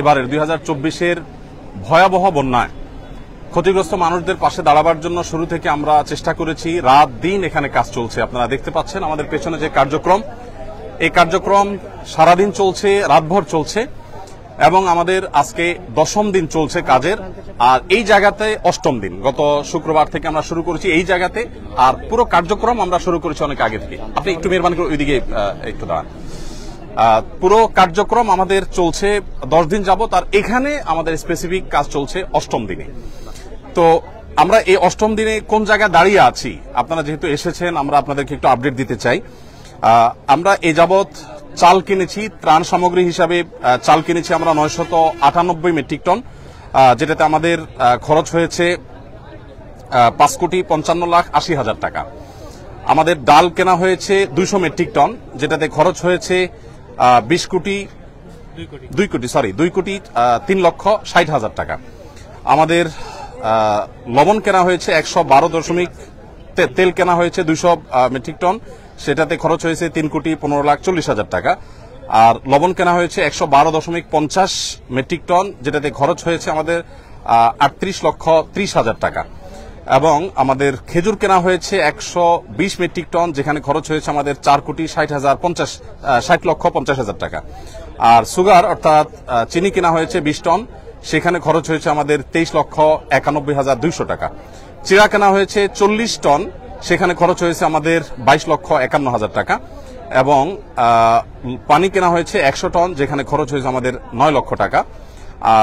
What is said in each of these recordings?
এবারের 2024-এর ভয়াবহ বন্যায় ক্ষতিগ্রস্ত মানুষদের পাশে দাঁড়াবার জন্য শুরু থেকে আমরা চেষ্টা করেছি। রাত দিন এখানে কাজ চলছে। আপনারা দেখতে পাচ্ছেন আমাদের পেছনে যে কার্যক্রম, এই কার্যক্রম সারাদিন চলছে, রাতভর চলছে এবং আমাদের আজকে 10ম দিন চলছে কাজের। আর এই জায়গাতে 8ম দিন, গত শুক্রবার থেকে আমরা শুরু করেছি এই জায়গাতে। আর পুরো কার্যক্রম আমরা শুরু করেছি অনেক আগে থেকে। আপনি একটু মেহরবানি করে ওইদিকে একটু দাঁড়ান। পুরো কার্যক্রম আমাদের চলছে 10 দিন যাবত, আর এখানে আমাদের স্পেসিফিক কাজ চলছে 8ম দিনে। তো আমরা এই 8ম দিনে কোন জায়গায় দাঁড়িয়ে আছি, আপনারা যেহেতু এসেছেন আমরা আপনাদেরকে একটু আপডেট দিতে চাই। আমরা এ যাবৎ চাল কিনেছি, ত্রাণ সামগ্রী হিসাবে চাল কিনেছি আমরা 998 মেট্রিক টন, যেটাতে আমাদের খরচ হয়েছে 5,55,80,000 টাকা। আমাদের ডাল কেনা হয়েছে 200 মেট্রিক টন, যেটাতে খরচ হয়েছে 2,03,60,000 টাকা। আমাদের লবণ কেনা হয়েছে 112 তেল কেনা হয়েছে 200 মেট্রিক টন, সেটাতে খরচ হয়েছে 3,15,40,000 টাকা। আর লবণ কেনা হয়েছে 112.50 মেট্রিক টন, যেটাতে খরচ হয়েছে আমাদের 38,30,000 টাকা। এবং আমাদের খেজুর কেনা হয়েছে 120 মেট্রিক টন, যেখানে খরচ হয়েছে আমাদের 4,60,50,000 টাকা। আর সুগার অর্থাৎ চিনি কেনা হয়েছে 20 টন, সেখানে খরচ হয়েছে আমাদের 23,91,200 টাকা। চিড়া কেনা হয়েছে 40 টন, সেখানে খরচ হয়েছে আমাদের 22,51,000 টাকা। এবং পানি কেনা হয়েছে 100 টন, যেখানে খরচ হয়েছে আমাদের 9 লক্ষ টাকা।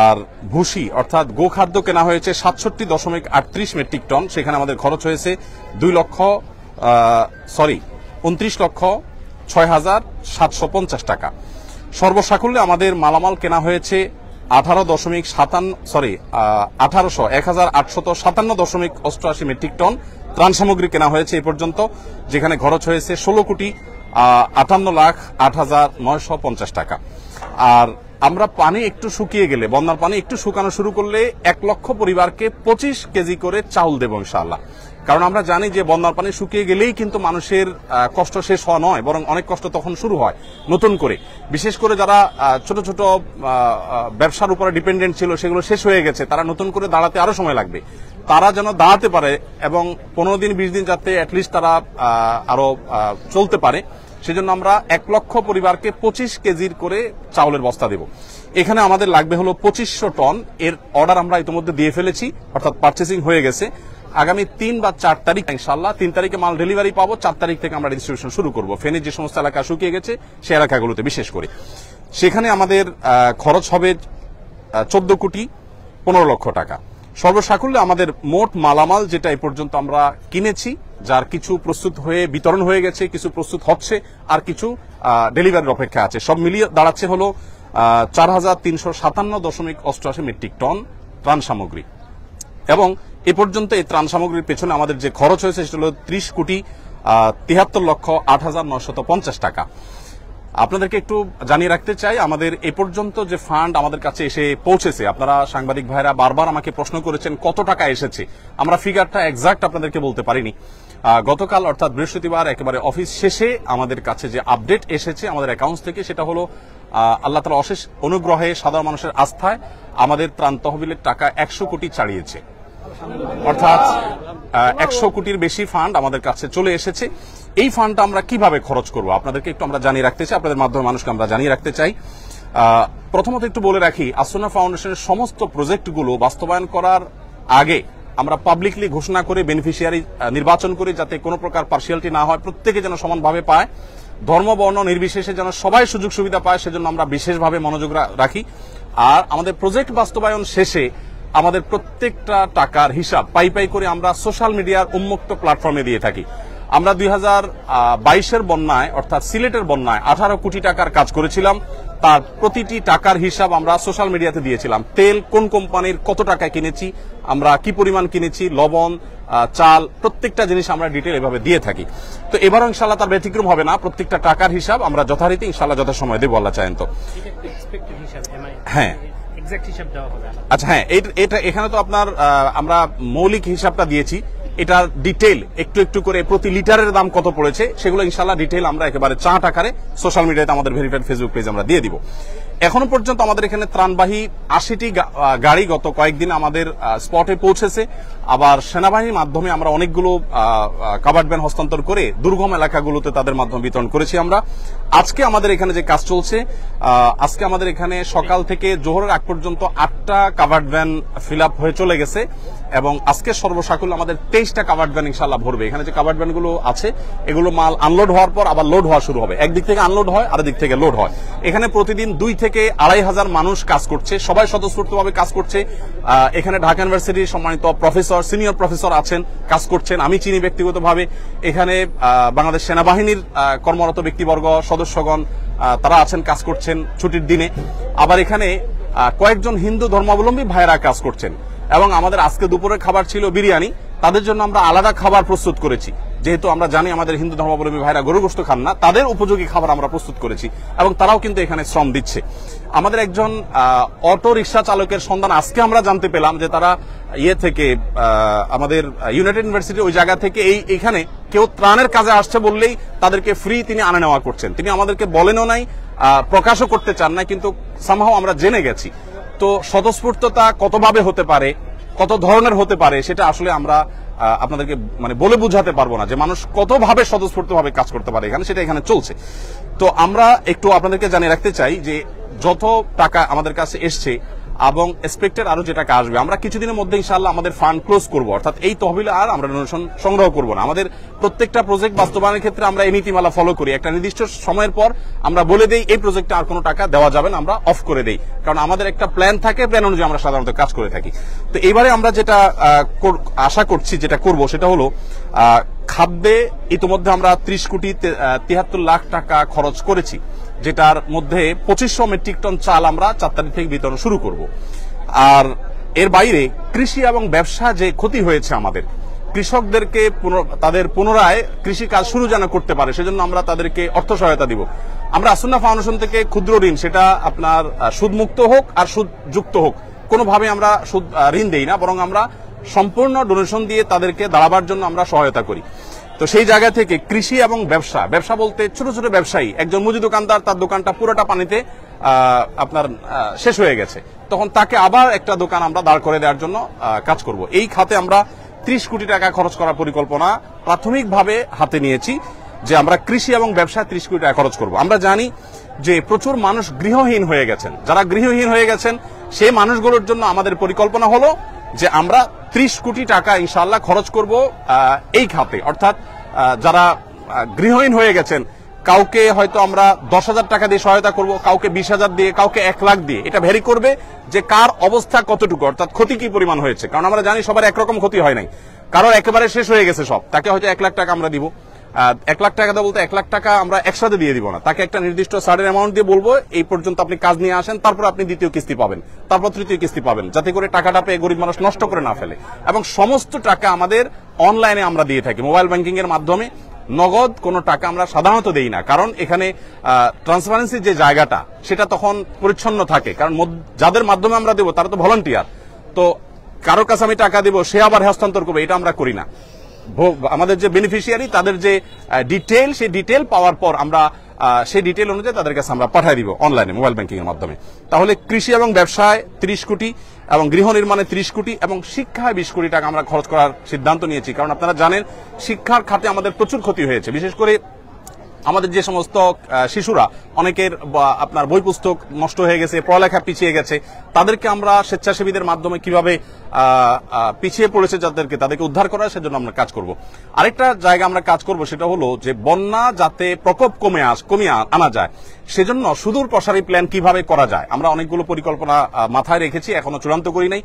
আর ভুসি অর্থাৎ গোখাদ্য কেনা হয়েছে 67.38 মেট্রিক টন, সেখানে আমাদের খরচ হয়েছে 29,06,750 টাকা। সর্বসাকুল্যে আমাদের মালামাল কেনা হয়েছে 1,857 মেট্রিক টন। ত্রাণ সামগ্রী কেনা হয়েছে এ পর্যন্ত, যেখানে খরচ হয়েছে 16,58,08,950 টাকা। আর আমরা পানি একটু শুকিয়ে গেলে, বন্যার পানি একটু শুকানো শুরু করলে 1 লক্ষ পরিবারকে 25 কেজি করে চাউল দেব ইনশাআল্লাহ। কারণ আমরা জানি যে বন্যার পানি শুকিয়ে গেলেই কিন্তু মানুষের কষ্ট শেষ হওয়া নয়, বরং অনেক কষ্ট তখন শুরু হয় নতুন করে। বিশেষ করে যারা ছোট ছোট ব্যবসার উপরে ডিপেন্ডেন্ট ছিল, সেগুলো শেষ হয়ে গেছে, তারা নতুন করে দাঁড়াতে আরো সময় লাগবে। তারা যেন দাঁড়াতে পারে এবং 15 দিন 20 দিন যাতে অ্যাটলিস্ট তারা আরো চলতে পারে, সেজন্য আমরা 1 লক্ষ পরিবারকে 25 কেজির করে চাউলের বস্তা দেব। এখানে আমাদের লাগবে হলো 2500 টন। এর অর্ডার আমরা ইতিমধ্যে দিয়ে ফেলেছি, অর্থাৎ পার্চেসিং হয়ে গেছে। আগামী 3 বা 4 তারিখ ইনশাআল্লাহ, 3 তারিখে মাল ডেলিভারি পাবো, 4 তারিখ থেকে আমরা ডিস্ট্রিবিউশন শুরু করব। ফেনীর যে সমস্ত এলাকা শুকিয়ে গেছে সেই এলাকাগুলোতে বিশেষ করে। সেখানে আমাদের খরচ হবে 14,15,00,000 টাকা। সর্বসাকুল্যে আমাদের মোট মালামাল যেটা এই পর্যন্ত আমরা কিনেছি, যার কিছু প্রস্তুত হয়ে বিতরণ হয়ে গেছে, কিছু প্রস্তুত হচ্ছে, আর কিছু ডেলিভারির অপেক্ষা আছে, সব মিলিয়ে দাঁড়াচ্ছে হলো 4,357.88 মেট্রিক টন ত্রাণ সামগ্রী। এবং এ পর্যন্ত এই ত্রাণ সামগ্রীর পেছনে আমাদের যে খরচ হয়েছে সেটা হলো 30,73,08,950 টাকা। আপনাদেরকে একটু জানিয়ে রাখতে চাই, আমাদের এ পর্যন্ত যে ফান্ড আমাদের কাছে এসে পৌঁছেছে, আপনারা সাংবাদিক ভাইরা বারবার আমাকে প্রশ্ন করেছেন কত টাকা এসেছে। আমরা ফিগারটা এক্সাক্ট আপনাদেরকে বলতে পারিনি। গতকাল অর্থাৎ বৃহস্পতিবার একেবারে অফিস শেষে আমাদের কাছে যে আপডেট এসেছে আমাদের অ্যাকাউন্টস থেকে, সেটা হলো আল্লাহ তাআলার অশেষ অনুগ্রহে, সাধারণ মানুষের আস্থায় আমাদের ত্রাণ তহবিলের টাকা 100 কোটি ছাড়িয়েছে। অর্থাৎ 100 কোটির বেশি ফান্ড আমাদের কাছে চলে এসেছে। এই ফান্ডটা আমরা কিভাবে খরচ করব আপনাদেরকে একটু আমরা জানিয়ে রাখতে চাই, আপনাদের মাধ্যমে মানুষকে আমরা জানিয়ে রাখতে চাই। প্রথমত একটু বলে রাখি, আসুন্নাহ ফাউন্ডেশনের সমস্ত প্রজেক্টগুলো বাস্তবায়ন করার আগে আমরা পাবলিকলি ঘোষণা করে বেনিফিশিয়ারি নির্বাচন করি, যাতে কোনো প্রকার পার্সিয়ালিটি না হয়, প্রত্যেকে যেন সমানভাবে পায়, ধর্ম বর্ণ নির্বিশেষে যেন সবাই সুযোগ সুবিধা পায়, সেজন্য আমরা বিশেষভাবে মনোযোগ রাখি। আর আমাদের প্রজেক্ট বাস্তবায়ন শেষে আমাদের প্রত্যেকটা টাকার হিসাব পাই পাই করে আমরা সোশ্যাল মিডিয়ার উন্মুক্ত প্ল্যাটফর্মে দিয়ে থাকি। আমরা 2022-এর বন্যায় অর্থাৎ সিলেটের বন্যায় 18 কোটি টাকার কাজ করেছিলাম, তার প্রতিটি টাকার হিসাব আমরা সোশ্যাল মিডিয়াতে দিয়েছিলাম। তেল কোন কোম্পানির কত টাকায় কিনেছি, আমরা কি পরিমাণ কিনেছি, লবণ, চাল, প্রত্যেকটা জিনিস আমরা ডিটেল এভাবে দিয়ে থাকি। তো এবারও ইনশাআল্লাহ তার ব্যতিক্রম হবে না, প্রত্যেকটা টাকার হিসাব আমরা যথারীতি ইনশাআল্লাহ যথাসময়ে দেবো, আল্লাহ চাইন তো। হ্যাঁ, আচ্ছা, হ্যাঁ, এটা এখানে তো আপনার আমরা মৌলিক হিসাবটা দিয়েছি, এটার ডিটেইল একটু একটু করে প্রতি লিটারের দাম কত পড়েছে সেগুলো ইনশাআল্লাহ ডিটেইল আমরা একেবারে চার্ট আকারে সোশ্যাল মিডিয়াতে আমাদের ভেরিফাইড ফেসবুক পেজ আমরা দিয়ে দিব। এখনো পর্যন্ত আমাদের এখানে ত্রাণবাহী 80টি গাড়ি গত কয়েকদিন আমাদের স্পটে পৌঁছেছে। আবার সেনাবাহিনীর মাধ্যমে আমরা অনেকগুলো কাভার্ড ভ্যান হস্তান্তর করে দুর্গম এলাকাগুলোতে তাদের মাধ্যমে বিতরণ করেছি আমরা। আজকে আমাদের এখানে যে কাজ চলছে, আজকে আমাদের এখানে সকাল থেকে জোহরের আগ পর্যন্ত 8টা কাভার্ড ভ্যান ফিল আপ হয়ে চলে গেছে এবং আজকে সর্বসাকুল্য আমাদের 23টা কাভার্ড ভ্যান ইনশাআল্লাহ ভরবে। এখানে যে কাভার্ড ভ্যানগুলো আছে এগুলো মাল আনলোড হওয়ার পর আবার লোড হওয়া শুরু হবে। একদিক থেকে আনলোড হয় আর দিক থেকে লোড হয়। এখানে প্রতিদিন 2 থেকে 2,500 মানুষ কাজ করছে, সবাই স্বতঃস্ফূর্তভাবে কাজ করছে। এখানে ঢাকা ইউনিভার্সিটির সম্মানিত প্রফেসর, সিনিয়র প্রফেসর আছেন, কাজ করছেন, আমি চিনি ব্যক্তিগতভাবে। এখানে বাংলাদেশ সেনাবাহিনীর কর্মরত ব্যক্তিবর্গ, সদস্যগণ তারা আছেন, কাজ করছেন ছুটির দিনে। আবার এখানে কয়েকজন হিন্দু ধর্মাবলম্বী ভাইয়েরা কাজ করছেন এবং আমাদের আজকে দুপুরের খাবার ছিল বিরিয়ানি। তাদের জন্য আমরা আলাদা খাবার প্রস্তুত করেছি, যেহেতু আমরা জানি আমাদের হিন্দু ধর্মাবলম্বী ভাইরা গরু গোশত খান না, তাদের উপযোগী খাবার আমরা প্রস্তুত করেছি এবং তারাও কিন্তু এখানে শ্রম দিচ্ছে। আমাদের একজন অটো রিক্সা চালকের সন্ধান আজকে আমরা জানতে পেলাম যে তারা থেকে আমাদের ইউনাইটেড ইউনিভার্সিটি ওই জায়গা থেকে এইখানে কেউ ত্রাণের কাজে আসছে বললেই তাদেরকে ফ্রি তিনি আনা নেওয়া করছেন। তিনি আমাদেরকে বলেনও নাই, প্রকাশও করতে চান না, কিন্তু সামহাও আমরা জেনে গেছি। তো স্বতঃস্ফূর্ততা কতভাবে হতে পারে, কত ধরনের হতে পারে, সেটা আসলে আমরা আপনাদেরকে বলে বুঝাতে পারবো না যে মানুষ কতভাবে স্বতঃস্ফূর্তভাবে কাজ করতে পারে এখানে, সেটা এখানে চলছে। তো আমরা একটু আপনাদেরকে জানিয়ে রাখতে চাই যে যত টাকা আমাদের কাছে এসছে এবং এক্সপেক্টেড আরো যে টাকা আসবে, আমরা কিছুদিনের মধ্যে ইনশাআল্লাহ আমাদের ফান্ড ক্লোজ করব, অর্থাৎ এই তহবিলে আর আমরা ডোনেশন সংগ্রহ করব না। আমাদের প্রত্যেকটা প্রজেক্ট বাস্তবায়নের ক্ষেত্রে আমরা এই নীতিমালা ফলো করি। একটা নির্দিষ্ট সময়ের পর আমরা বলে দেই এই প্রজেক্টে আর কোনো টাকা দেওয়া যাবে না, আমরা অফ করে দেই, কারণ আমাদের একটা প্ল্যান থাকে, প্ল্যান অনুযায়ী আমরা সাধারণত কাজ করে থাকি। তো এইবারে আমরা যেটা আশা করছি, যেটা করব, সেটা হলো খাদ্যে ইতিমধ্যে আমরা 30 কোটি 73 লাখ টাকা খরচ করেছি, যেটার মধ্যে 2500 মেট্রিক টন চাল আমরা 4 তারিখ থেকে বিতরণ শুরু করব। আর এর বাইরে কৃষি এবং ব্যবসা যে ক্ষতি হয়েছে আমাদের, কৃষকদেরকে তাদের পুনরায় কৃষি কাজ শুরু যেন করতে পারে, সেজন্য আমরা তাদেরকে অর্থ সহায়তা দিব। আমরা আসুন্না ফাউন্ডেশন থেকে ক্ষুদ্র ঋণ, সেটা আপনার সুদমুক্ত হোক আর সুদযুক্ত হোক, কোনোভাবে আমরা সুদ ঋণ দেই না, বরং আমরা সম্পূর্ণ ডোনেশন দিয়ে তাদেরকে দাঁড়াবার জন্য আমরা সহায়তা করি। তো সেই জায়গা থেকে কৃষি এবং ব্যবসা বলতে ছোট ছোট ব্যবসায়ী, একজন মুদি দোকানদার, তার দোকানটা পুরোটা পানিতে আপনার শেষ হয়ে গেছে, তখন তাকে আবার একটা দোকান আমরা দাঁড় করে দেওয়ার জন্য কাজ করব। এই খাতে আমরা 30 কোটি টাকা খরচ করার পরিকল্পনা প্রাথমিকভাবে হাতে নিয়েছি, যে আমরা কৃষি এবং ব্যবসায় 30 কোটি টাকা খরচ করব। আমরা জানি যে প্রচুর মানুষ গৃহহীন হয়ে গেছেন, যারা গৃহহীন হয়ে গেছেন সেই মানুষগুলোর জন্য আমাদের পরিকল্পনা হলো যে আমরা 30 কোটি টাকা ইনশাআল্লাহ খরচ করব এই খাতে। অর্থাৎ যারা গৃহহীন হয়ে গেছেন, কাউকে হয়তো আমরা 10,000 টাকা দিয়ে সহায়তা করব, কাউকে 20,000 দিয়ে, কাউকে 1 লাখ দিয়ে। এটা ভ্যারি করবে যে কার অবস্থা কতটুকু, অর্থাৎ ক্ষতি কি পরিমাণ হয়েছে। কারণ আমরা জানি সবার একরকম ক্ষতি হয় নাই, কারোর একেবারে শেষ হয়ে গেছে সব, তাকে হয়তো 1 লাখ টাকা আমরা দিব। 1 লাখ টাকা দেওয়া বলতে 1 লাখ টাকা আমরা একসাথে দিয়ে দিব না, তাকে একটা নির্দিষ্ট সার্টেন অ্যামাউন্ট দিয়ে বলবো এই পর্যন্ত আপনি কাজ নিয়ে আসেন, তারপর আপনি দ্বিতীয় কিস্তি পাবেন, তারপর তৃতীয় কিস্তি পাবেন, যাতে করে টাকাটা পেয়ে গরিব মানুষ নষ্ট করে না ফেলে। এবং সমস্ত টাকা আমাদের অনলাইনে আমরা দিয়ে থাকি, মোবাইল ব্যাংকিং এর মাধ্যমে। নগদ কোনো টাকা আমরা সাধারণত দেই না, কারণ এখানে ট্রান্সপারেন্সি যে জায়গাটা, সেটা তখন পরিচ্ছন্ন থাকে, কারণ যাদের মাধ্যমে আমরা দেবো তারা তো ভলান্টিয়ার। তো কারোর কাছে আমি টাকা দেবো, সে আবার হস্তান্তর করবে, এটা আমরা করি না। আমাদের যে বেনিফিশিয়ারি, তাদের যে ডিটেল, সেই ডিটেল পাওয়ার পর আমরা সেই ডিটেল অনুযায়ী তাদের কাছে আমরা পাঠিয়ে দিব অনলাইনে, মোবাইল ব্যাংকিং এর মাধ্যমে। তাহলে কৃষি এবং ব্যবসায় 30 কোটি এবং গৃহ নির্মাণে 30 কোটি এবং শিক্ষায় 20 কোটি টাকা আমরা খরচ করার সিদ্ধান্ত নিয়েছি। কারণ আপনারা জানেন শিক্ষার খাতে আমাদের প্রচুর ক্ষতি হয়েছে, বিশেষ করে আমাদের যে সমস্ত শিশুরা, অনেকের আপনার বই পুস্তক নষ্ট হয়ে গেছে, পড়ালেখা পিছিয়ে গেছে, তাদেরকে আমরা স্বেচ্ছাসেবীদের মাধ্যমে কিভাবে পিছিয়ে পড়েছে তাদেরকে উদ্ধার করার, সেজন্য আমরা কাজ করব। আরেকটা জায়গা আমরা কাজ করব, সেটা হলো যে বন্যা যাতে প্রকোপ কমিয়ে আনা যায়, সেজন্য সুদূর প্রসারী প্ল্যান কিভাবে করা যায়, আমরা অনেকগুলো পরিকল্পনা মাথায় রেখেছি, এখনো চূড়ান্ত করি নাই।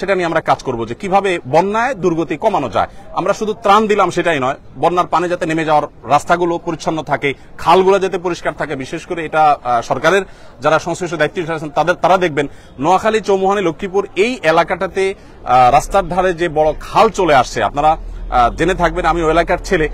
সেটা নিয়ে আমরা কাজ করব, যে কিভাবে বন্যায় দুর্গতি কমানো যায়। আমরা শুধু ত্রাণ দিলাম সেটাই নয়, বন্যার পানি যাতে নেমে যাওয়ার রাস্তাগুলো পরিচ্ছন্ন থাকে, খালগুলো যাতে পরিষ্কার থাকে। বিশেষ করে এটা সরকারের যারা সংশ্লিষ্ট দায়িত্ব আছেন তারা দেখবেন, নোয়াখালী, চৌমুহনী, লক্ষ্মীপুর এই এলাকাটাতে রাস্তার ধারে যে বড় খাল চলে আসছে, আপনারা জেনে থাকবেন, আমি ওই এলাকার ছেলে,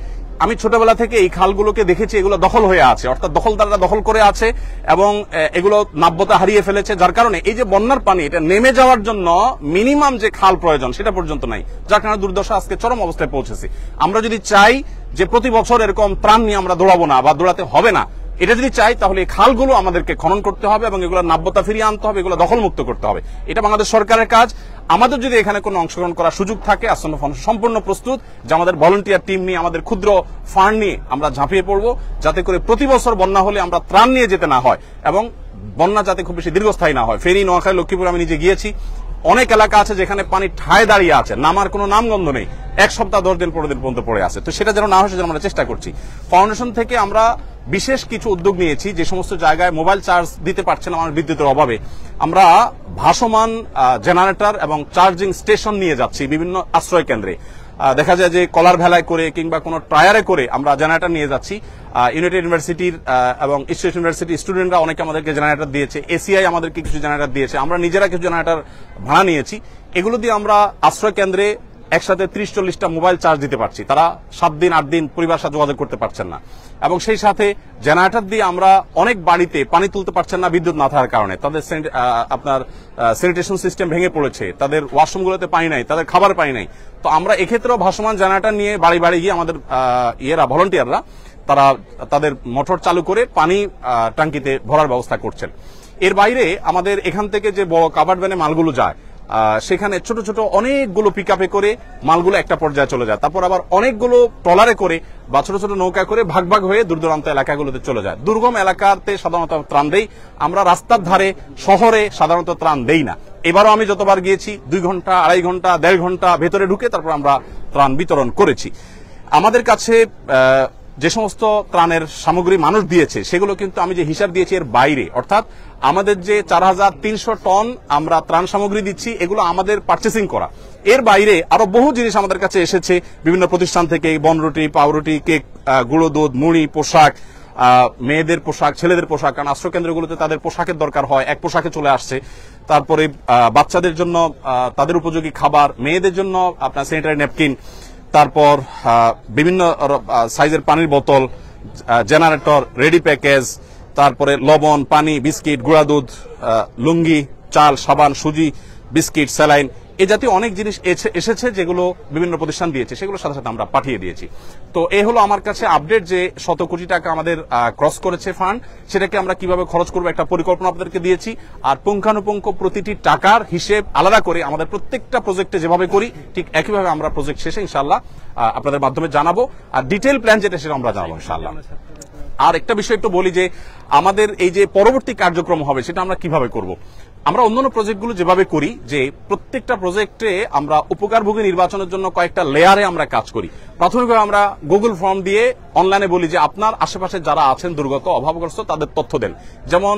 আমি ছোটবেলা থেকে এই খালগুলোকে দেখেছি, এগুলো দখল হয়ে আছে, অর্থাৎ দখলদাররা দখল করে আছে এবং এগুলো নাব্যতা হারিয়ে ফেলেছে, যার কারণে এই যে বন্যার পানি, এটা নেমে যাওয়ার জন্য মিনিমাম যে খাল প্রয়োজন সেটা পর্যন্ত নাই, যার কারণে দুর্দশা আজকে চরম অবস্থায় পৌঁছেছে। আমরা যদি চাই যে প্রতি বছর এরকম ত্রাণ নিয়ে আমরা দৌড়াবো না বা দৌড়াতে হবে না, এটা যদি চাই তাহলে এই খালগুলো আমাদেরকে খনন করতে হবে এবং এগুলো নাব্যতা ফিরিয়ে আনতে হবে, এগুলো দখলমুক্ত করতে হবে। এটা বাংলাদেশ সরকারের কাজ। আমাদের যদি এখানে কোনো অংশগ্রহণ করার সুযোগ থাকে, আসন্ন ফাউন্ডেশন সম্পূর্ণ প্রস্তুত যে আমাদের ভলান্টিয়ার টিম নিয়ে, আমাদের ক্ষুদ্র ফান্ড নিয়ে আমরা ঝাঁপিয়ে পড়বো, যাতে করে প্রতি বছর বন্যা হলে আমরা ত্রাণ নিয়ে যেতে না হয় এবং বন্যা যাতে খুব বেশি দীর্ঘস্থায়ী না হয়। ফেনী, নোয়াখালী, লক্ষ্মীপুর আমি নিজে গিয়েছি। অনেক এলাকা আছে যেখানে পানি ঠায় দাঁড়িয়ে আছে, নামার কোনো নামগন্ধ নেই, 1 সপ্তাহ 10 দিন 15 দিন পর্যন্ত পড়ে আছে। তো সেটা যেন না হয় সেজন্য আমরা চেষ্টা করছি। ফাউন্ডেশন থেকে আমরা বিশেষ কিছু উদ্যোগ নিয়েছি। যে সমস্ত জায়গায় মোবাইল চার্জ দিতে পারছে না আমার বিদ্যুতের অভাবে, আমরা ভাসমান জেনারেটর এবং চার্জিং স্টেশন নিয়ে যাচ্ছি বিভিন্ন আশ্রয় কেন্দ্রে। দেখা যায় যে কলার ভেলায় করে কিংবা কোনো টায়ারে করে আমরা জেনারেটর নিয়ে যাচ্ছি। ইউনাইটেড ইউনিভার্সিটির এবং ইস্ট ইউনিভার্সিটি স্টুডেন্টরা অনেকে আমাদেরকে জেনারেটর দিয়েছে, এসিআই আমাদেরকে কিছু জেনারেটর দিয়েছে, আমরা নিজেরা কিছু জেনারেটর ভাড়া নিয়েছি। এগুলো দিয়ে আমরা আশ্রয় কেন্দ্রে একসাথে 30-40টা মোবাইল চার্জ দিতে পারছি। তারা 7 দিন 8 দিন পরিবারের সাথে যোগাযোগ করতে পারছেন না। এবং সেই সাথে জেনারেটর দিয়ে আমরা অনেক বাড়িতে পানি তুলতে পারছেন না বিদ্যুৎ না থাকার কারণে। তাদের আপনার স্যানিটেশন সিস্টেম ভেঙে পড়েছে, তাদের ওয়াশরুমগুলোতে পানি নাই, তাদের খাবার পানি নাই। তো আমরা এক্ষেত্রেও ভাসমান জেনারেটর নিয়ে বাড়ি বাড়ি গিয়ে আমাদের ভলান্টিয়াররা তারা তাদের মোটর চালু করে পানি ট্যাঙ্কিতে ভরার ব্যবস্থা করছেন। এর বাইরে আমাদের এখান থেকে যে বড় কাভার্ড ভ্যানে মালগুলো যায়, সেখানে ছোট ছোট অনেকগুলো পিকআপে করে মালগুলো একটা পর্যায়ে চলে যায়, তারপর আবার অনেকগুলো ট্রলারে করে বা ছোট ছোট নৌকা করে ভাগ ভাগ হয়ে দূর দূরান্ত এলাকাগুলোতে চলে যায়। দুর্গম এলাকাতে সাধারণত ত্রাণ দেই আমরা, রাস্তার ধারে শহরে সাধারণত ত্রাণ দেই না। এবারও আমি যতবার গিয়েছি 2 ঘন্টা 2.5 ঘন্টা 1.5 ঘন্টা ভেতরে ঢুকে তারপর আমরা ত্রাণ বিতরণ করেছি। আমাদের কাছে যে সমস্ত ত্রাণের সামগ্রী মানুষ দিয়েছে সেগুলো কিন্তু আমি যে হিসাব দিয়েছি এর বাইরে, অর্থাৎ আমাদের যে 4300 টন আমরা ত্রাণ সামগ্রী দিচ্ছি এগুলো আমাদের পারচেসিং করা। এর বাইরে আরো বহু জিনিস আমাদের কাছে এসেছে বিভিন্ন প্রতিষ্ঠান থেকে, বনরুটি, পাউরুটি, কেক, গুঁড়ো দুধ, মুড়ি, পোশাক, মেয়েদের পোশাক, ছেলেদের পোশাক, কারণ আশ্রয় কেন্দ্রগুলোতে তাদের পোশাকের দরকার হয়, এক পোশাকে চলে আসছে। তারপরে বাচ্চাদের জন্য তাদের উপযোগী খাবার, মেয়েদের জন্য আপনার স্যানিটারি ন্যাপকিন, তারপর বিভিন্ন সাইজের পানির বোতল, জেনারেটর, রেডি প্যাকেজ, তারপরে লবণ, পানি, বিস্কিট, গুঁড়া দুধ, লুঙ্গি, চাল, সাবান, সুজি, বিস্কিট, স্যালাইন, এই জাতীয় অনেক জিনিস এসেছে যেগুলো বিভিন্ন প্রতিষ্ঠান দিয়েছে, সেগুলোর সাথে সাথে আমরা পাঠিয়ে দিয়েছি। তো এই হলো আমার কাছে আপডেট যে 100 কোটি টাকা আমাদের ক্রস করেছে ফান্ড, সেটাকে আমরা কিভাবে খরচ করবো একটা পরিকল্পনা আপনাদেরকে দিয়েছি। আর পুঙ্খানুপুঙ্খ প্রতিটি টাকার হিসেব আলাদা করে আমাদের প্রত্যেকটা প্রজেক্টে যেভাবে করি ঠিক একইভাবে আমরা প্রজেক্ট শেষে ইনশাআল্লাহ আপনাদের মাধ্যমে জানাবো। আর ডিটেইল প্ল্যান যেটা সেটা আমরা জানাবো ইনশাআল্লাহ। আর একটা বিষয় একটু বলি যে আমাদের এই যে পরবর্তী কার্যক্রম হবে সেটা আমরা কিভাবে করব। আমরা অন্যান্য প্রজেক্টগুলো যেভাবে করি যে প্রত্যেকটা প্রজেক্টে আমরা উপকারভোগী নির্বাচনের জন্য কয়েকটা লেয়ারে আমরা কাজ করি। প্রাথমিকভাবে আমরা গুগল ফর্ম দিয়ে অনলাইনে বলি যে আপনার আশেপাশে যারা আছেন দুর্গত, অভাবগ্রস্ত, তাদের তথ্য দেন। যেমন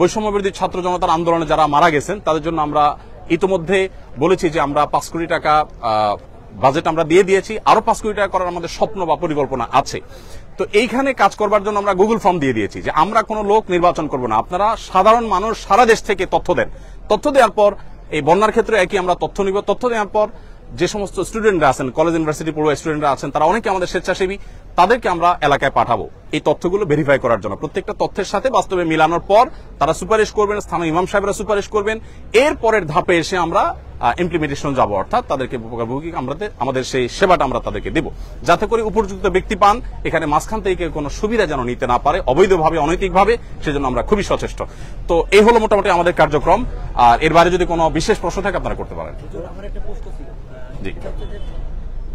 বৈষম্যবিরোধী ছাত্র জনতার আন্দোলনে যারা মারা গেছেন তাদের জন্য আমরা ইতিমধ্যে বলেছি যে আমরা 5 কোটি টাকা বাজেট আমরা দিয়ে দিয়েছি, আরো 5 কোটি টাকা করার আমাদের স্বপ্ন বা পরিকল্পনা আছে। তো এইখানে কাজ করবার জন্য আমরা গুগল ফর্ম দিয়ে দিয়েছি যে আমরা কোনো লোক নির্বাচন করব না, আপনারা সাধারণ মানুষ সারা দেশ থেকে তথ্য দেন। তথ্য দেওয়ার পর এই বন্যার ক্ষেত্রে একই আমরা তথ্য নিব। তথ্য দেওয়ার পর যে সমস্ত স্টুডেন্টরা আছেন, কলেজ ইউনিভার্সিটি পড়ুয়া স্টুডেন্টরা আছেন, তারা অনেকে আমাদের স্বেচ্ছাসেবী, তাদেরকে আমরা এলাকায় পাঠাবো এই তথ্যগুলো ভেরিফাই করার জন্য। প্রত্যেকটা তথ্যের সাথে বাস্তবে মিলানোর পর তারা সুপারিশ করবেন, স্থানীয় ইমাম সাহেবরা সুপারিশ করবেন। এর পরের ধাপে এসে আমরা ইমপ্লিমেন্টেশন যাব, অর্থাৎ তাদেরকে উপকারভোগী আমাদের সেই সেবাটা আমরা তাদেরকে দেব, যাতে করে উপযুক্ত ব্যক্তি পান। এখানে মাঝখান থেকে কোনো সুবিধা যেন নিতে না পারে অবৈধভাবে, অনৈতিকভাবে, সেজন্য আমরা খুবই সচেষ্ট। তো এই হলো মোটামুটি আমাদের কার্যক্রম। আর এর বাইরে যদি কোনো বিশেষ প্রশ্ন থাকে আপনারা করতে পারেন। আমার একটা প্রশ্ন ছিল, জি,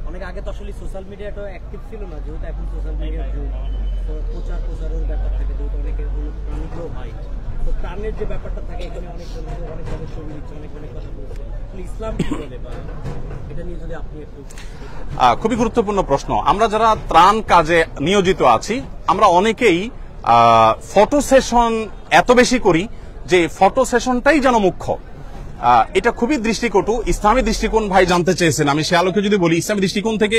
অনেক আগে তো আসলে সোশ্যাল মিডিয়াটা অ্যাক্টিভ ছিল না, যেহেতু এখন সোশ্যাল মিডিয়ার যুগ, প্রচারের ব্যাপার থাকে, যেহেতু অনেকের প্রাণীগুলো হয়, তো প্রাণের যে ব্যাপারটা থাকে এখানে অনেকভাবে ছবি দিচ্ছে, অনেক কথা বলছে, ইসলাম কি বলে বা এটা নিয়ে যদি আপনি একটু। খুবই গুরুত্বপূর্ণ প্রশ্ন। আমরা যারা ত্রাণ কাজে নিয়োজিত আছি আমরা অনেকেই ফটো সেশন এত বেশি করি যে ফটো সেশনটাই যেন মুখ্য। এটা খুবই দৃষ্টিকটু। ইসলামী দৃষ্টিকোণ ভাই জানতে চেয়েছেন, আমি সে আলোকে যদি বলি, ইসলামী দৃষ্টিকোণ থেকে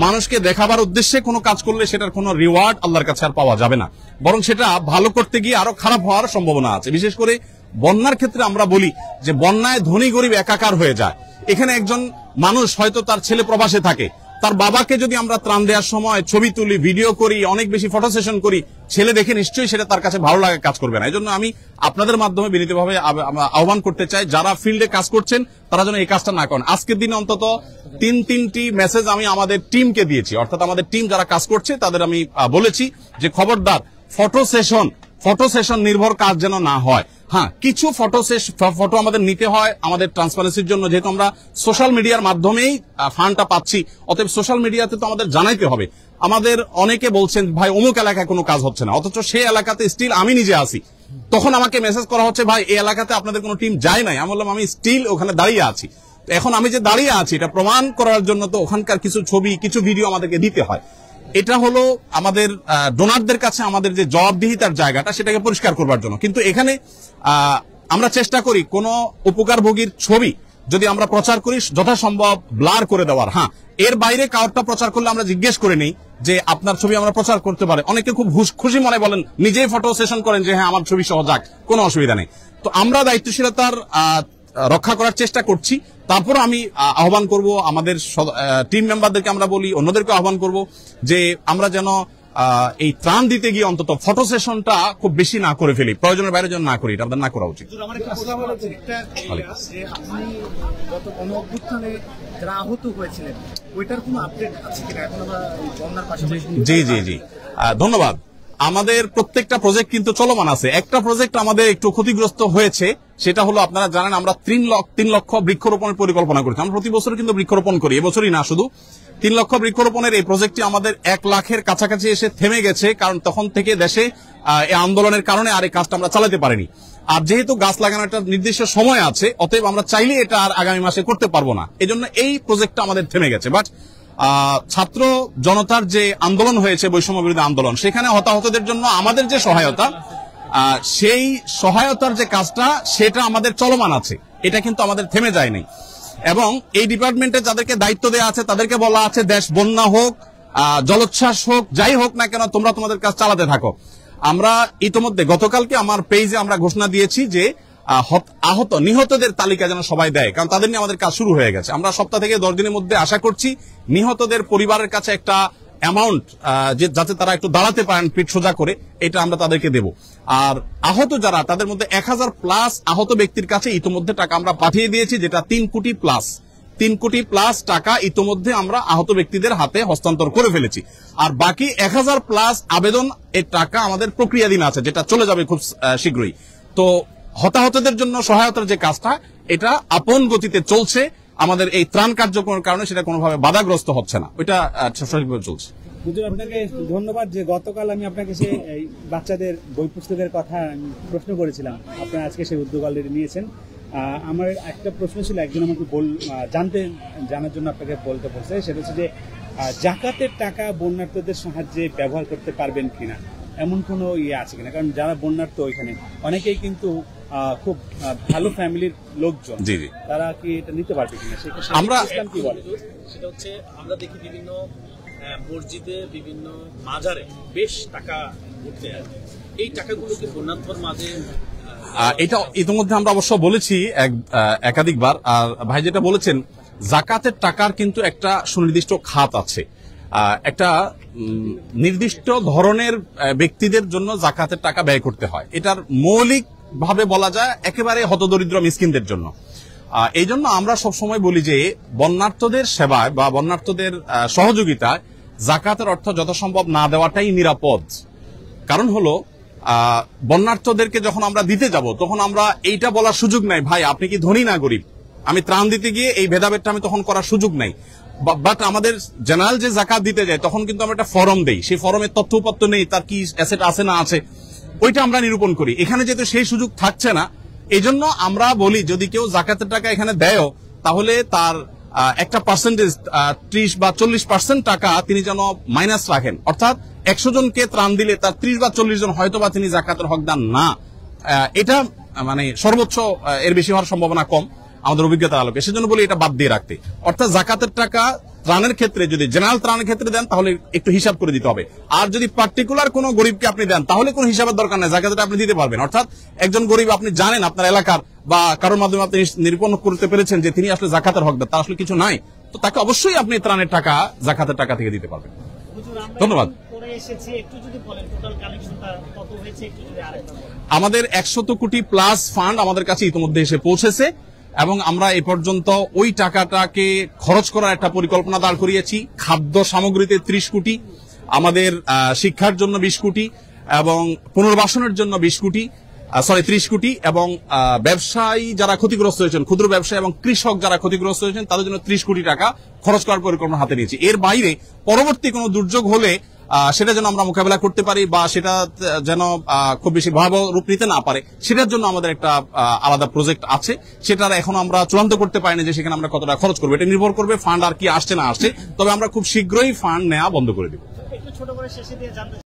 মানুষকে দেখাবার উদ্দেশ্যে কোনো কাজ করলে সেটার কোনো রিওয়ার্ড আল্লাহর কাছে আর পাওয়া যাবে না, বরং সেটা ভালো করতে গিয়ে আরো খারাপ হওয়ার সম্ভাবনা আছে। বিশেষ করে বন্যার ক্ষেত্রে আমরা বলি যে বন্যায় ধনী গরিব একাকার হয়ে যায়। এখানে একজন মানুষ হয়তো তার ছেলে প্রবাসে থাকে, তার বাবাকে যদি আমরা ত্রাণ দেওয়ার সময় ছবি তুলি, ভিডিও করি, অনেক বেশি ফটো সেশন করি, ছেলে দেখে নিশ্চয়ই সেটা তার কাছে ভালো লাগে, কাজ করবে না। এই জন্য আমি আপনাদের মাধ্যমে বিনীতভাবে আহ্বান করতে চাই, যারা ফিল্ডে কাজ করছেন তারা যেন এই কাজটা না করেন। আজকের দিনে অন্তত 3টি মেসেজ আমি আমাদের টিমকে দিয়েছি, অর্থাৎ আমাদের টিম যারা কাজ করছে তাদের আমি বলেছি যে খবরদার ফটো সেশন নির্ভর কাজ যেন না হয়। হ্যাঁ, কিছু ফটো আমাদের নিতে হয় আমাদের ট্রান্সপারেন্সির জন্য, যেহেতু আমরা সোশ্যাল মিডিয়ার মাধ্যমেই ফান্ডটা পাচ্ছি, অতএব সোশ্যাল মিডিয়াতে তো আমাদের জানাইতে হবে। আমাদের অনেকে বলছেন ভাই অমুক এলাকায় কোনো কাজ হচ্ছে না, অথচ সেই এলাকাতে স্টিল আমি নিজে আছি। তখন আমাকে মেসেজ করা হচ্ছে ভাই এই এলাকাতে আপনাদের কোনো টিম যায় নাই। আমি বললাম আমি স্টিল ওখানে দাঁড়িয়ে আছি। এখন আমি যে দাঁড়িয়ে আছি এটা প্রমাণ করার জন্য তো ওখানকার কিছু ছবি, কিছু ভিডিও আমাদেরকে দিতে হয়। এটা হলো আমাদের ডোনারদের কাছে আমাদের যে জবাবদিহিতার জায়গাটা, সেটাকে পরিষ্কার করবার জন্য। কিন্তু এখানে আমরা চেষ্টা করি কোন উপকারভোগীর ছবি যদি আমরা প্রচার করি যথাসম্ভব ব্লার করে দেওয়ার। হ্যাঁ, এর বাইরে কাউরটা প্রচার করলে আমরা জিজ্ঞেস করে নিই যে আপনার ছবি আমরা প্রচার করতে পারে। অনেকে খুব খুশি মনে বলেন, নিজেই ফটো সেশন করেন যে হ্যাঁ আমার ছবি সহ যাক, কোনো অসুবিধা নেই। তো আমরা দায়িত্বশীলতার রক্ষা করার চেষ্টা করছি। তারপর আমি আহ্বান করব আমাদের টিম মেম্বারদেরকে, আমরা বলি অন্যদেরকে আহ্বান করব যে আমরা যেন এই ত্রাণ দিতে গিয়ে অন্তত ফটো সেশনটা খুব বেশি না করে ফেলি, প্রয়োজনের বাইরে যেন না করি, এটা আমাদের না করা উচিত। গত গণঅভ্যুত্থানে যারা আহত হয়েছিলেন ওইটার কোনো আপডেট আছে কিনা? এখন আমরা বন্যার পাশাপাশি জি ধন্যবাদ। আমাদের প্রত্যেকটা প্রজেক্ট কিন্তু চলমান আছে। একটা প্রজেক্ট আমাদের একটু ক্ষতিগ্রস্ত হয়েছে, সেটা হলো আপনারা জানেন আমরা 3 লক্ষ বৃক্ষরোপণের পরিকল্পনা করেছি। আমরা প্রতি বছর কিন্তু বৃক্ষরোপণ করি, এবছরই না শুধু। 3 লক্ষ বৃক্ষরোপণের এই প্রজেক্টটি আমাদের 1 লাখের কাছাকাছি এসে থেমে গেছে, কারণ তখন থেকে দেশে এই আন্দোলনের কারণে আর এই কাজটা আমরা চালাতে পারিনি। আর যেহেতু গাছ লাগানোর একটা নির্দিষ্ট সময় আছে, অতএব আমরা চাইলে এটা আর আগামী মাসে করতে পারবো না, এজন্য এই প্রজেক্টটা আমাদের থেমে গেছে। বাট ছাত্র জনতার যে আন্দোলন হয়েছে, বৈষম্য বিরোধী আন্দোলন, সেখানে হতাহতদের জন্য আমাদের যে সহায়তা, সেই সহায়তার যে কাজটা সেটা আমাদের চলমান আছে, এটা কিন্তু আমাদের থেমে যায়নি। এবং এই ডিপার্টমেন্টে যাদেরকে দায়িত্ব দেওয়া আছে তাদেরকে বলা আছে দেশ বন্যা হোক, জলোচ্ছ্বাস হোক, যাই হোক না কেন তোমরা তোমাদের কাজ চালাতে থাকো। আমরা ইতোমধ্যে গতকালকে আমার পেজে আমরা ঘোষণা দিয়েছি যে নিহতদের তালিকা যেন সবাই দেয়, কারণ তাদের নিয়ে আমাদের কাজ শুরু হয়ে গেছে। আমরা সপ্তাহ থেকে 10 দিনের মধ্যে আশা করছি নিহতদের পরিবারের কাছে একটা অ্যামাউন্ট যাতে তারা একটু দাঁড়াতে পারেন পিঠ সোজা করে, এটা আমরা তাদেরকে দেব। আর আহত যারা, তাদের মধ্যে 1000+ আহত ব্যক্তির কাছে ইতোমধ্যে টাকা আমরা পাঠিয়ে দিয়েছি, যেটা 3 কোটি প্লাস টাকা ইতোমধ্যে আমরা আহত ব্যক্তিদের হাতে হস্তান্তর করে ফেলেছি। আর বাকি 1000+ আবেদন এর টাকা আমাদের প্রক্রিয়াধীন আছে, যেটা চলে যাবে খুব শীঘ্রই। তো হতাহতদের জন্য সহায়তার যে কাজটা, এটা আপন গতিতে চলছে। আমাদের এই ত্রাণ কার্যক্রমের কারণে সেটা কোনোভাবে বাধাগ্রস্ত হচ্ছে না, ওইটা সঠিকভাবে চলছে। হুজুর, আপনাকে ধন্যবাদ যে গতকাল আমি আপনাকে সেই বাচ্চাদের বই পুস্তকের কথা প্রশ্ন করেছিলাম, আপনারা আজকে সেই উদ্যোগ অলরেডি নিয়েছেন। আমার একটা প্রশ্ন ছিল, একজন আমাকে জানার জন্য আপনাকে বলতে বলছে, সেটা হচ্ছে যে জাকাতের টাকা বন্যার্তদের সাহায্যে ব্যবহার করতে পারবেন কিনা, এমন কোনো আছে কিনা? কারণ যারা বন্যার্ত ওইখানে অনেকেই কিন্তু খুব ভালো ফ্যামিলির লোকজন, তারা কি এটা নিতে পারবে কিনা? আমরা কি বলে সেটা হচ্ছে আমরা দেখি বিভিন্ন মসজিদে, বিভিন্ন মাজারে বেশ টাকা ঘুরতে আসে, এই টাকাগুলো কি বন্যার্থর মাঝে? এটা ইতিমধ্যে আমরা অবশ্য বলেছি একাধিকবার। আর ভাই যেটা বলেছেন, জাকাতের টাকার কিন্তু একটা সুনির্দিষ্ট খাত আছে, একটা নির্দিষ্ট ধরনের ব্যক্তিদের জন্য জাকাতের টাকা ব্যয় করতে হয়। এটার মৌলিক ভাবে বলা যায় একেবারে হতদরিদ্র মিসকিনদের জন্য। এই জন্য আমরা সবসময় বলি যে বন্যার্থদের সেবায় বা বন্যার্থদের সহযোগিতায় জাকাতের অর্থ যথাসম্ভব না দেওয়াটাই নিরাপদ। কারণ হলো বন্যার্থদেরকে যখন আমরা দিতে যাব, তখন আমরা এইটা বলার সুযোগ নাই ভাই আপনি কি ধনী না গরিব, আমি ত্রাণ দিতে গিয়ে এই ভেদাভেদটা আমি তখন করার সুযোগ নাই। বাট আমাদের জেনারেল যে জাকাত দিতে যায়, তখন কিন্তু আমরা একটা ফরম দেই, সেই ফরমের তথ্য উপাত্ত নেই, তার কি অ্যাসেট আছে না আছে, ওইটা আমরা নিরূপণ করি। এখানে যেহেতু সেই সুযোগ থাকছে না, এই জন্য আমরা বলি যদি কেউ জাকাতের টাকা এখানে দেয়, তাহলে তার একটা পার্সেন্টেজ 30 বা 40% টাকা তিনি যেন মাইনাস রাখেন। অর্থাৎ 100 জনকে ত্রাণ দিলে তার 30 বা 40 জন হয়তো বা তিনি জাকাতের হকদার না। এটা মানে সর্বোচ্চ এর বেশি হওয়ার সম্ভাবনা কম আমাদের অভিজ্ঞতার আলোকে, সেজন্য বলি এটা বাদ দিয়ে রাখতে। অর্থাৎ জাকাতের টাকা ত্রাণের ক্ষেত্রে যদি জেনারেল ত্রাণের ক্ষেত্রে দেন, তাহলে একটু হিসাব করে দিতে হবে। আর যদি পার্টিকুলার কোনো গরিবকে আপনি দেন, তাহলে কোনো হিসাবের দরকার নেই, জাকাতটা আপনি দিতে পারবেন। অর্থাৎ একজন গরিব আপনি জানেন আপনার এলাকার বা কারোর মাধ্যমে আপনি নিরূপণ করতে পেরেছেন যে তিনি আসলে জাকাতের হকদার, তার আসলে কিছু নাই, তো তাকে অবশ্যই আপনি ত্রাণের টাকা জাকাতের টাকা থেকে দিতে পারবেন। ধন্যবাদ। আমাদের 100 কোটি প্লাস ফান্ড আমাদের কাছে ইতিমধ্যে এসে পৌঁছেছে এবং আমরা এ পর্যন্ত ওই টাকাটাকে খরচ করার একটা পরিকল্পনা দাঁড় করিয়েছি। খাদ্য সামগ্রীতে 30 কোটি, আমাদের শিক্ষার জন্য 20 কোটি এবং পুনর্বাসনের জন্য 30 কোটি এবং ব্যবসায়ী যারা ক্ষতিগ্রস্ত হয়েছেন, ক্ষুদ্র ব্যবসায়ী এবং কৃষক যারা ক্ষতিগ্রস্ত হয়েছেন তাদের জন্য 30 কোটি টাকা খরচ করার পরিকল্পনা হাতে নিয়েছি। এর বাইরে পরবর্তী কোনো দুর্যোগ হলে সেটা যেন আমরা মোকাবেলা করতে পারি বা সেটা যেন খুব বেশি ভয়াবহ রূপ নিতে না পারে, সেটার জন্য আমাদের একটা আলাদা প্রজেক্ট আছে। সেটার এখন আমরা চূড়ান্ত করতে পারিনি যে সেখানে আমরা কত টাকা খরচ করবো। এটা নির্ভর করবে ফান্ড আর কি আসছে না আসছে। তবে আমরা খুব শীঘ্রই ফান্ড নেওয়া বন্ধ করে দিব। একটু ছোট করে শেষে দিয়ে জানতে